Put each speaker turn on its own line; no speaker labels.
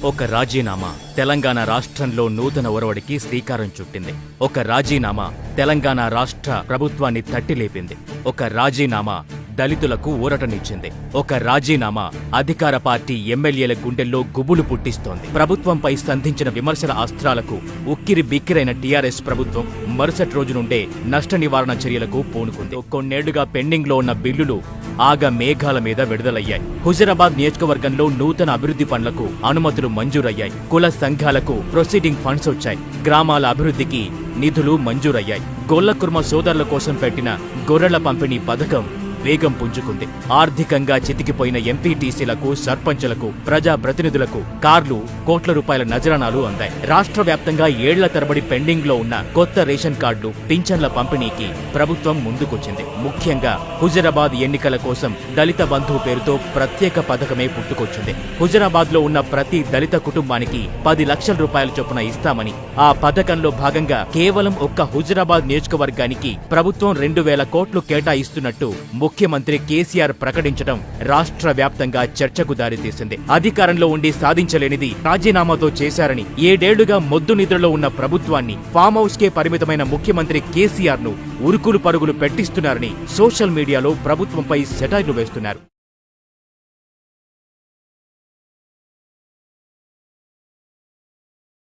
ఒక రాజీనామా తెలంగాణ రాష్ట్రంలో నూతన ఒరవడికి శ్రీకారం చుట్టింది. ఒక రాజీనామా తెలంగాణ రాష్ట్ర ప్రభుత్వాన్ని తట్టిలేపింది. ఒక రాజీనామా దళితులకు ఊరటనిచ్చింది. ఒక రాజీనామా అధికార పార్టీ ఎమ్మెల్యేల గుండెల్లో గుబులు పుట్టిస్తోంది. ప్రభుత్వంపై సంధించిన విమర్శల అస్త్రాలకు ఉక్కిరి బిక్కిరైన టీఆర్ఎస్ ప్రభుత్వం మరుసటి రోజు నుండే నష్ట నివారణ చర్యలకు పూనుకుంది. కొన్నేళ్లుగా పెండింగ్ లో ఉన్న బిల్లులు ఆగ మేఘాల మీద విడుదలయ్యాయి. హుజరాబాద్ నియోజకవర్గంలో నూతన అభివృద్ధి పనులకు అనుమతులు మంజూరయ్యాయి. కుల సంఘాలకు ప్రొసీడింగ్ ఫండ్స్ వచ్చాయి. గ్రామాల అభివృద్ధికి నిధులు మంజూరయ్యాయి. గొల్లకుర్మ సోదరుల కోసం పెట్టిన గొర్రెల పంపిణీ పథకం వేగం పుంజుకుంది. ఆర్థికంగా చితికిపోయిన ఎంపీటీసీలకు, సర్పంచులకు, ప్రజాప్రతినిధులకు కార్లు, కోట్ల రూపాయల నజరానాలు అందాయి. రాష్ట్ర వ్యాప్తంగా ఏళ్ల తరబడి పెండింగ్ లో ఉన్న కొత్త రేషన్ కార్డులు, పింఛన్ల పంపిణీకి ప్రభుత్వం ముందుకొచ్చింది. ముఖ్యంగా హుజరాబాద్ ఎన్నికల కోసం దళిత బంధువు పేరుతో ప్రత్యేక పథకమే పుట్టుకొచ్చింది. హుజరాబాద్ లో ఉన్న ప్రతి దళిత కుటుంబానికి 10 లక్షల రూపాయల చొప్పున ఇస్తామని, ఆ పథకంలో భాగంగా కేవలం ఒక్క హుజరాబాద్ నియోజకవర్గానికి ప్రభుత్వం 2000 కోట్లు కేటాయిస్తున్నట్టు ముఖ్యమంత్రి కేసీఆర్ ప్రకటించడం రాష్ట్ర వ్యాప్తంగా చర్చకు దారితీసింది. అధికారంలో ఉండి సాధించలేనిది రాజీనామాతో చేశారని, 7 ఏళ్లుగా మొద్దు నిద్రలో ఉన్న ప్రభుత్వాన్ని ఫామ్ హౌస్ కే పరిమితమైన ముఖ్యమంత్రి కేసీఆర్ ను ఉరుకులు పరుగులు పెట్టిస్తున్నారని సోషల్ మీడియాలో ప్రభుత్వంపై సెటైర్లు వేస్తున్నారు.